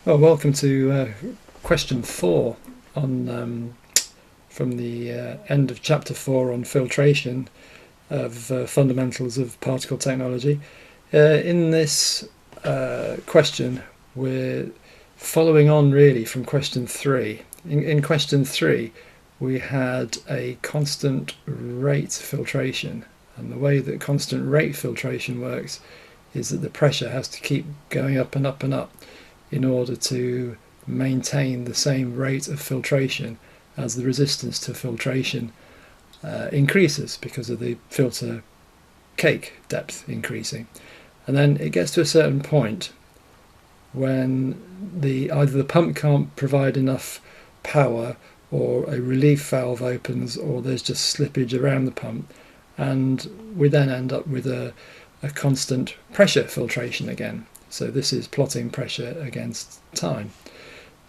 Well, welcome to question 4 on from the end of chapter 4 on filtration of fundamentals of particle technology. In this question, we're following on really from question 3. In question 3, we had a constant rate filtration, and the way that constant rate filtration works is that the pressure has to keep going up and up and up in order to maintain the same rate of filtration as the resistance to filtration increases because of the filter cake depth increasing. And then it gets to a certain point when either the pump can't provide enough power, or a relief valve opens, or there's just slippage around the pump, and we then end up with a constant pressure filtration again. So this is plotting pressure against time.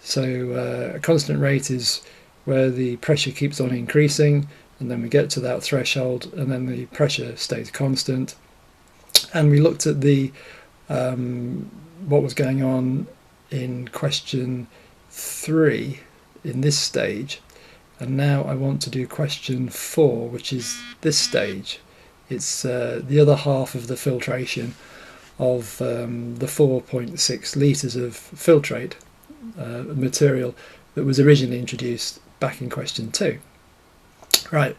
So a constant rate is where the pressure keeps on increasing, and then we get to that threshold, and then the pressure stays constant. And we looked at the what was going on in question 3 in this stage, and now I want to do question 4, which is this stage. It's the other half of the filtration of the 4.6 litres of filtrate material that was originally introduced back in question 2. Right,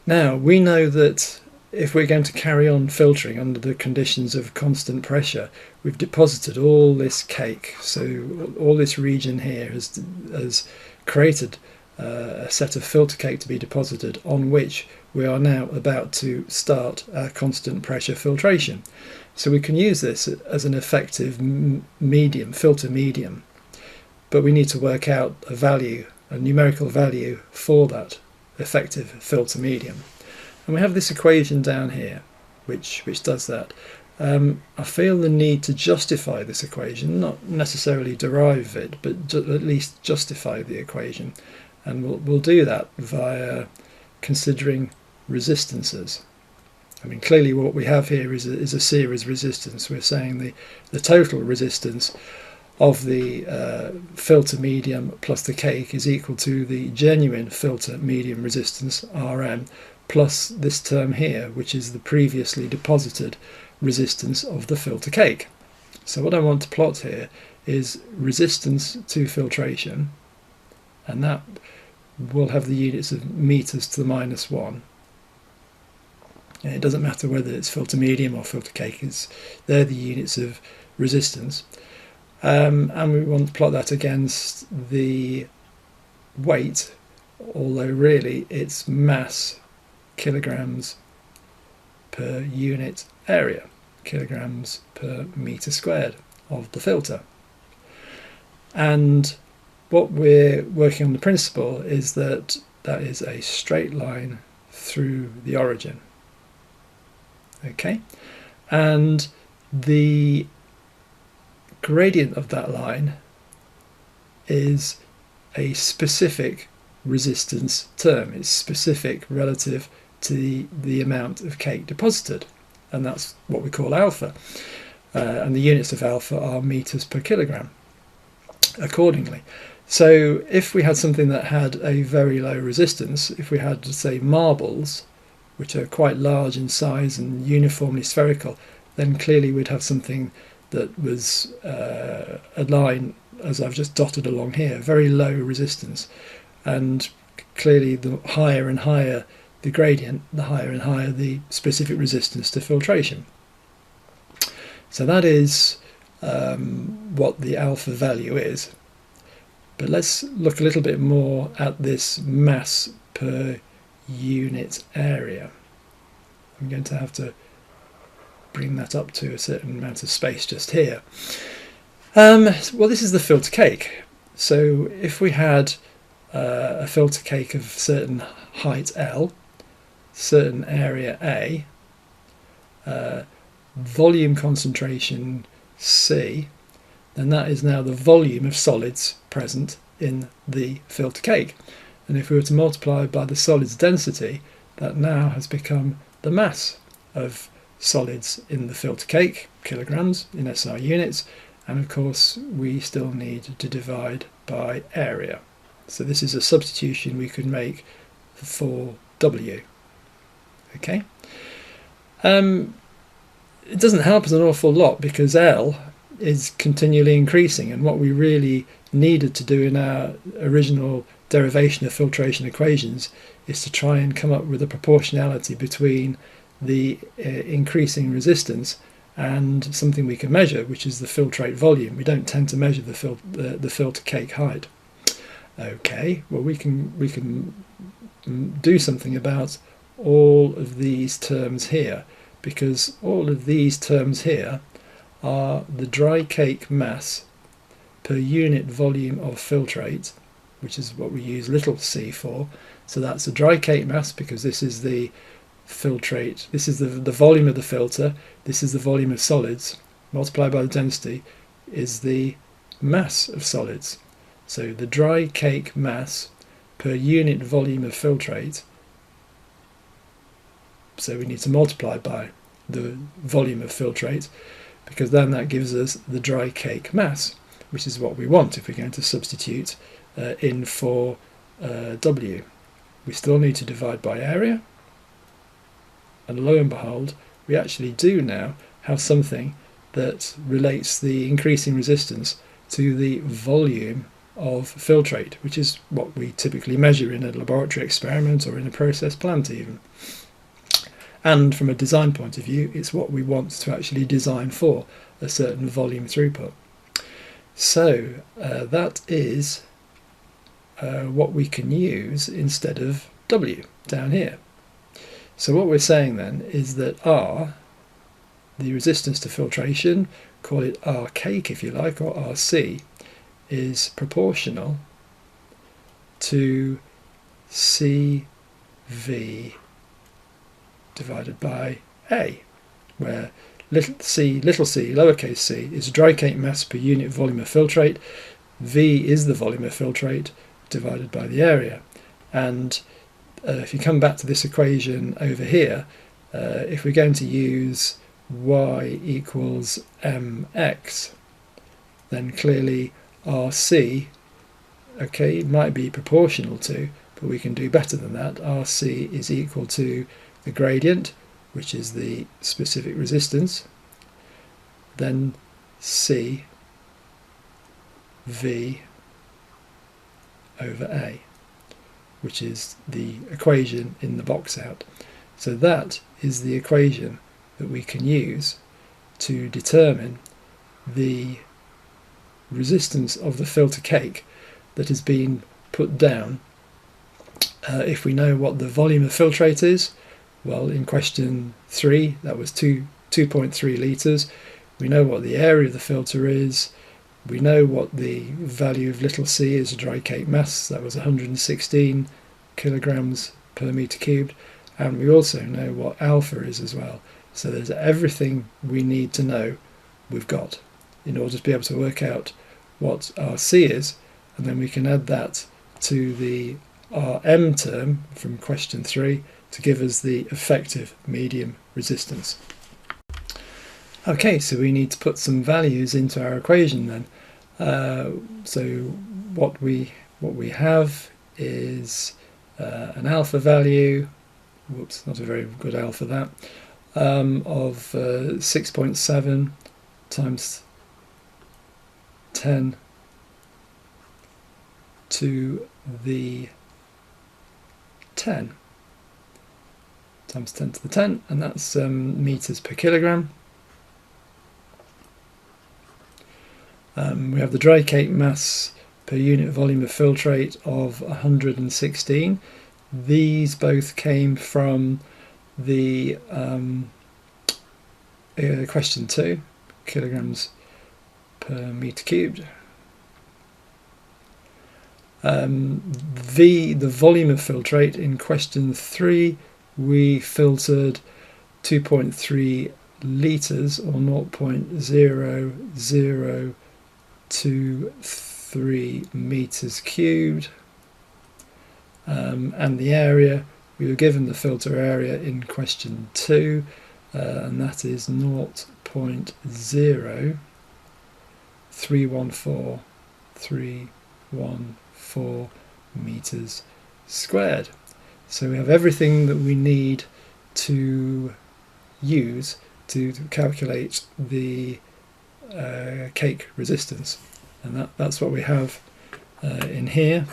now we know that if we're going to carry on filtering under the conditions of constant pressure, we've deposited all this cake. So all this region here has created a set of filter cake to be deposited, on which we are now about to start our constant pressure filtration. So we can use this as an effective medium, filter medium, but we need to work out a value, a numerical value for that effective filter medium. And we have this equation down here which does that. I feel the need to justify this equation, not necessarily derive it, but at least justify the equation. And we'll do that via considering resistances. I mean, clearly what we have here is a series resistance. We're saying the total resistance of the filter medium plus the cake is equal to the genuine filter medium resistance, Rm, plus this term here, which is the previously deposited resistance of the filter cake. So what I want to plot here is resistance to filtration, and that will have the units of meters to the -1. And it doesn't matter whether it's filter medium or filter cake, they're the units of resistance. And we want to plot that against the weight, although really it's mass, kilograms per unit area, kilograms per meter squared of the filter. And what we're working on, the principle is that is a straight line through the origin. Okay, and the gradient of that line is a specific resistance term. It's specific relative to the amount of cake deposited, and that's what we call alpha. And the units of alpha are meters per kilogram accordingly. So if we had something that had a very low resistance, if we had, say, marbles, which are quite large in size and uniformly spherical, then clearly we'd have something that was a line, as I've just dotted along here, very low resistance. And clearly the higher and higher the gradient, the higher and higher the specific resistance to filtration. So that is what the alpha value is. But let's look a little bit more at this mass per unit area. I'm going to have to bring that up to a certain amount of space just here. Well, this is the filter cake. So if we had a filter cake of certain height L, certain area A, volume concentration C, then that is now the volume of solids present in the filter cake. And if we were to multiply by the solids density, that now has become the mass of solids in the filter cake, kilograms in SI units, and of course we still need to divide by area. So this is a substitution we could make for W. Okay. It doesn't help us an awful lot because L is continually increasing, and what we really needed to do in our original derivation of filtration equations is to try and come up with a proportionality between the increasing resistance and something we can measure, which is the filtrate volume. We don't tend to measure the filter cake height. Okay, well we can do something about all of these terms here, because all of these terms here are the dry cake mass per unit volume of filtrate, which is what we use little c for. So that's the dry cake mass, because this is the filtrate, this is the volume of the filter, this is the volume of solids, multiplied by the density is the mass of solids. So the dry cake mass per unit volume of filtrate, so we need to multiply by the volume of filtrate, because then that gives us the dry cake mass, which is what we want if we're going to substitute in for W. We still need to divide by area, and lo and behold, we actually do now have something that relates the increasing resistance to the volume of filtrate, which is what we typically measure in a laboratory experiment or in a process plant even. And from a design point of view, it's what we want to actually design for, a certain volume throughput. So that is what we can use instead of W down here. So what we're saying then is that R, the resistance to filtration, call it R cake if you like, or RC, is proportional to CV divided by A, where little c, lowercase c, is dry cake mass per unit volume of filtrate, V is the volume of filtrate divided by the area. And if you come back to this equation over here, if we're going to use y equals mx, then clearly RC, okay, it might be proportional to, but we can do better than that. RC is equal to the gradient, which is the specific resistance, then C V over A, which is the equation in the box out. So that is the equation that we can use to determine the resistance of the filter cake that has been put down. If we know what the volume of filtrate is, well, in question 3 that was 2.3 litres. We know what the area of the filter is. We know what the value of little c is, a dry cake mass, that was 116 kilograms per metre cubed, and we also know what alpha is as well. So there's everything we need to know we've got in order to be able to work out what RC is, and then we can add that to the RM term from question 3 to give us the effective medium resistance. Okay, so we need to put some values into our equation then. So what we have is an alpha value, whoops, not a very good alpha that, of 6.7 times 10 to the 10 times 10 to the 10, and that's meters per kilogram. We have the dry cake mass per unit volume of filtrate of 116. These both came from the question 2, kilograms per metre cubed. The volume of filtrate in question 3, we filtered 2.3 litres or 0.0023 metres cubed, and the area, we were given the filter area in question 2, and that is 0.0 314 meters squared. So we have everything that we need to use to calculate the cake resistance, and that's what we have in here,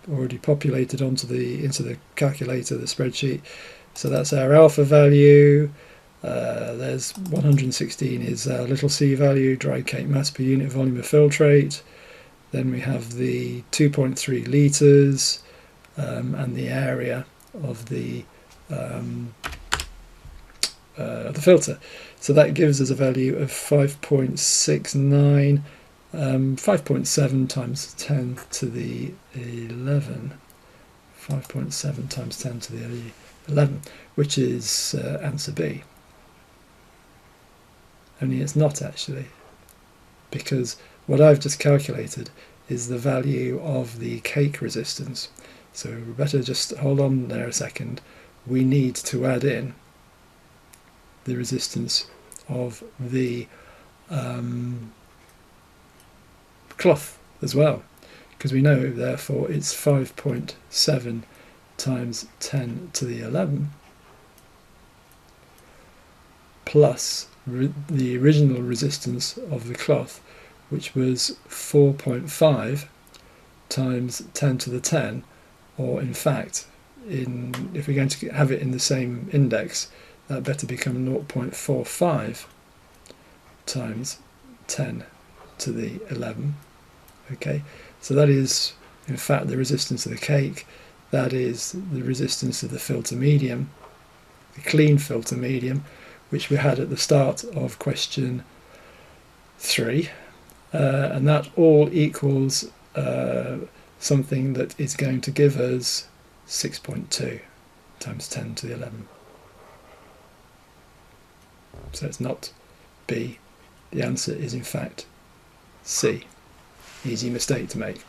already populated into the calculator, the spreadsheet. So that's our alpha value. There's 116 is our little c value, dry cake mass per unit volume of filtrate. Then we have the 2.3 litres and the area of the filter. So that gives us a value of 5.69, 5.7 times 10 to the 11. 5.7 times 10 to the 11, which is answer B. Only it's not actually, because what I've just calculated is the value of the cake resistance. So we better just hold on there a second. We need to add in the resistance of the cloth as well, because we know therefore it's 5.7 times 10 to the 11 plus the original resistance of the cloth, which was 4.5 times 10 to the 10, or in fact, if we're going to have it in the same index, that better become 0.45 times 10 to the 11. Okay, so that is in fact the resistance of the cake. That is the resistance of the filter medium, the clean filter medium, which we had at the start of question 3, and that all equals something that is going to give us 6.2 times 10 to the 11. So it's not B, the answer is in fact C. Easy mistake to make.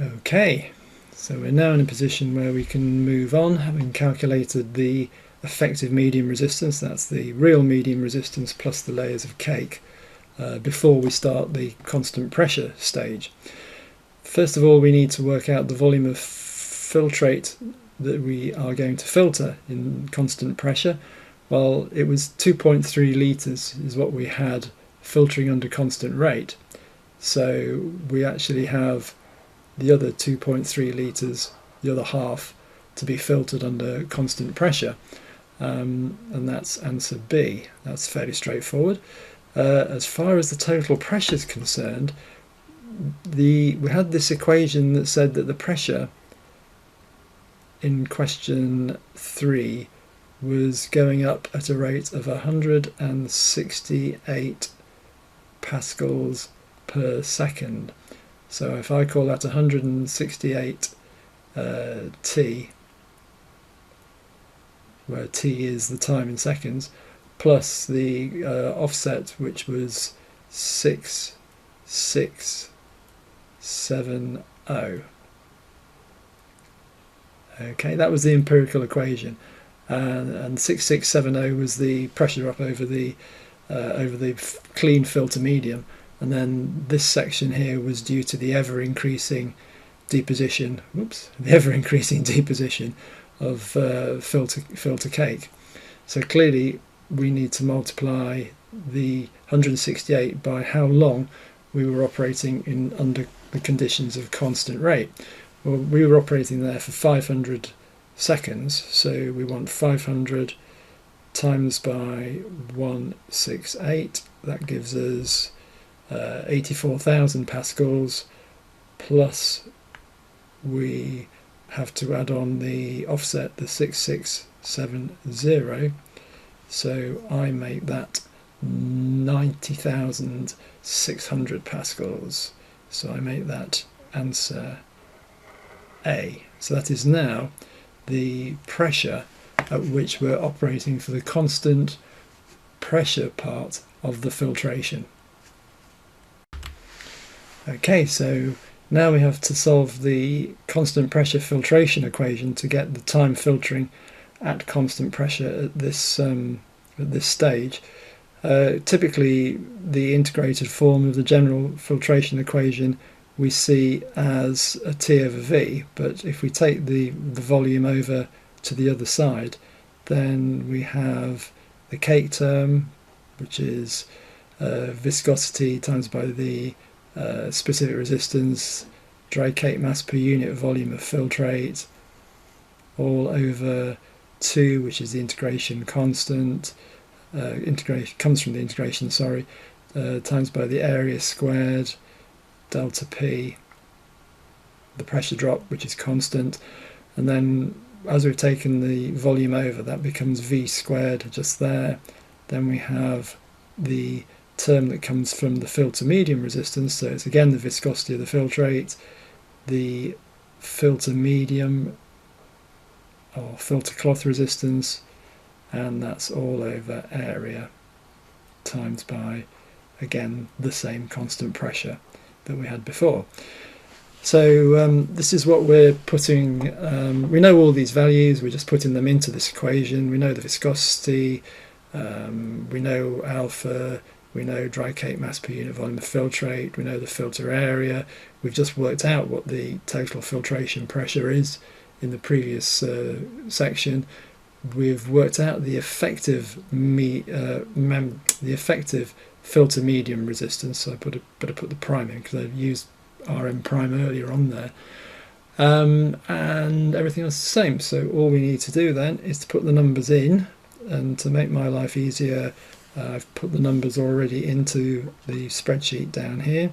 Okay, so we're now in a position where we can move on, having calculated the effective medium resistance, that's the real medium resistance plus the layers of cake, before we start the constant pressure stage. First of all, we need to work out the volume of filtrate that we are going to filter in constant pressure. Well, it was 2.3 litres is what we had filtering under constant rate. So we actually have the other 2.3 litres, the other half, to be filtered under constant pressure. And that's answer B. That's fairly straightforward. As far as the total pressure is concerned, we had this equation that said that the pressure in question 3 was going up at a rate of 168 pascals per second. So if I call that 168 T, where T is the time in seconds, plus the offset, which was 6670. Okay, that was the empirical equation, and 6670 was the pressure up over the clean filter medium, and then this section here was due to the ever-increasing deposition. The ever-increasing deposition of filter cake. So clearly, we need to multiply the 168 by how long we were operating in under the conditions of constant rate. Well, we were operating there for 500 seconds, so we want 500 times by 168. That gives us 84,000 pascals, plus we have to add on the offset, the 6670, so I make that 90,600 pascals, so I make that answer A. So that is now the pressure at which we're operating for the constant pressure part of the filtration. Okay, so now we have to solve the constant pressure filtration equation to get the time filtering at constant pressure at this at this stage. Typically, the integrated form of the general filtration equation we see as a T over V, but if we take the volume over to the other side, then we have the cake term, which is viscosity times by the specific resistance, dry cake mass per unit volume of filtrate, all over 2, which is the integration constant, integration comes from the integration, times by the area squared, delta P, the pressure drop, which is constant, and then as we've taken the volume over, that becomes V squared just there. Then we have the term that comes from the filter medium resistance, so it's again the viscosity of the filtrate, the filter medium or filter cloth resistance, and that's all over area times by, again, the same constant pressure that we had before. So this is what we're putting, we know all these values, we're just putting them into this equation. We know the viscosity, we know alpha, we know dry cake mass per unit volume of filtrate, we know the filter area. We've just worked out what the total filtration pressure is in the previous section. We've worked out the effective filter medium resistance, so I better put the prime in because I used Rm prime earlier on there, and everything else is the same. So all we need to do then is to put the numbers in, and to make my life easier, I've put the numbers already into the spreadsheet down here.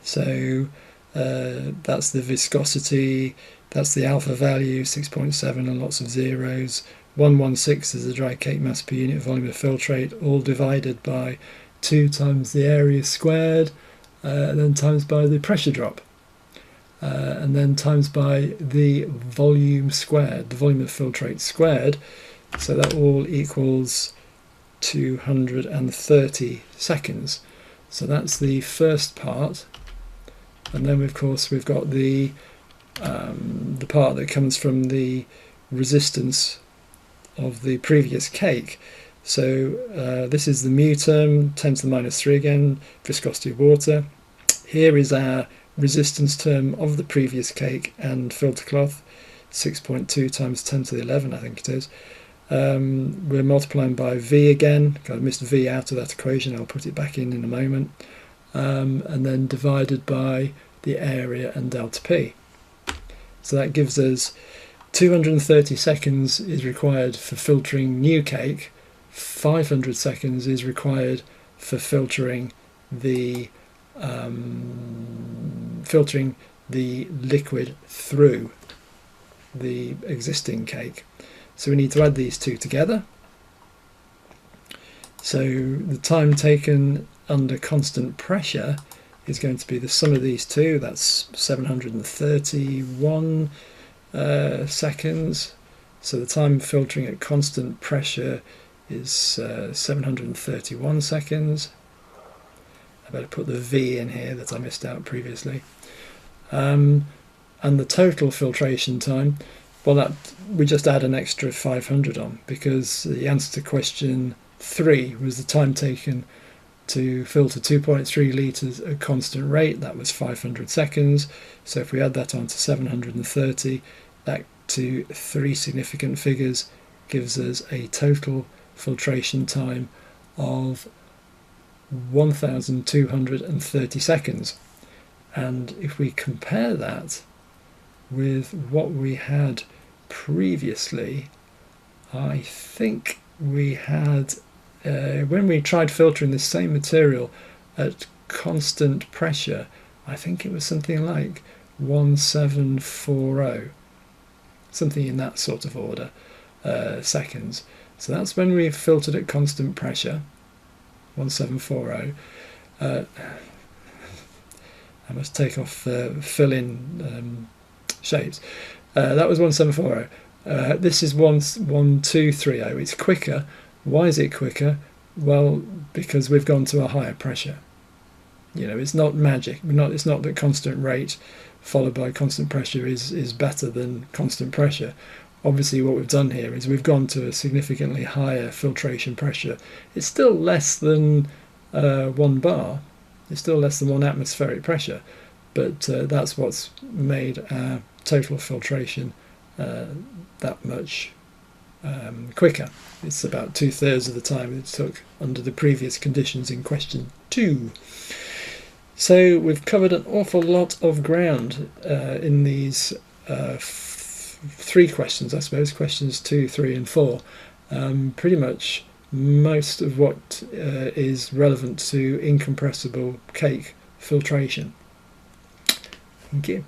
So that's the viscosity, that's the alpha value, 6.7 and lots of zeros. 116 is the dry cake mass per unit volume of filtrate, all divided by 2 times the area squared, and then times by the pressure drop, and then times by the volume squared, the volume of filtrate squared. So that all equals 230 seconds. So that's the first part, and then of course we've got the part that comes from the resistance of the previous cake. So this is the mu term, 10 to the minus 3 again, viscosity of water. Here is our resistance term of the previous cake and filter cloth, 6.2 times 10 to the 11, I think it is. We're multiplying by V again. I missed V out of that equation, I'll put it back in a moment. And then divided by the area and delta P. So that gives us 230 seconds is required for filtering new cake, 500 seconds is required for filtering the liquid through the existing cake. So we need to add these two together. So the time taken under constant pressure is going to be the sum of these two. That's 731 seconds. So the time filtering at constant pressure is 731 seconds. I better put the V in here that I missed out previously. And the total filtration time, well, that we just add an extra 500 on, because the answer to question 3 was the time taken to filter 2.3 litres at constant rate. That was 500 seconds. So if we add that on to 730, back to 3 significant figures, gives us a total filtration time of 1,230 seconds. And if we compare that with what we had previously, I think we had, when we tried filtering the same material at constant pressure, I think it was something like 1740, something in that sort of order, seconds. So that's when we filtered at constant pressure, 1740. I must take off fill-in shapes. That was 1740. This is 1230. It's quicker. Why is it quicker? Well, because we've gone to a higher pressure. You know, it's not magic. It's not that constant rate followed by constant pressure is better than constant pressure. obviously what we've done here is we've gone to a significantly higher filtration pressure. It's still less than 1 bar. It's still less than 1 atmospheric pressure, but that's what's made our total filtration that much quicker. It's about 2/3 of the time it took under the previous conditions in question 2. So we've covered an awful lot of ground in these 3 questions, I suppose, questions 2, 3 and 4. Pretty much most of what is relevant to incompressible cake filtration. Thank you.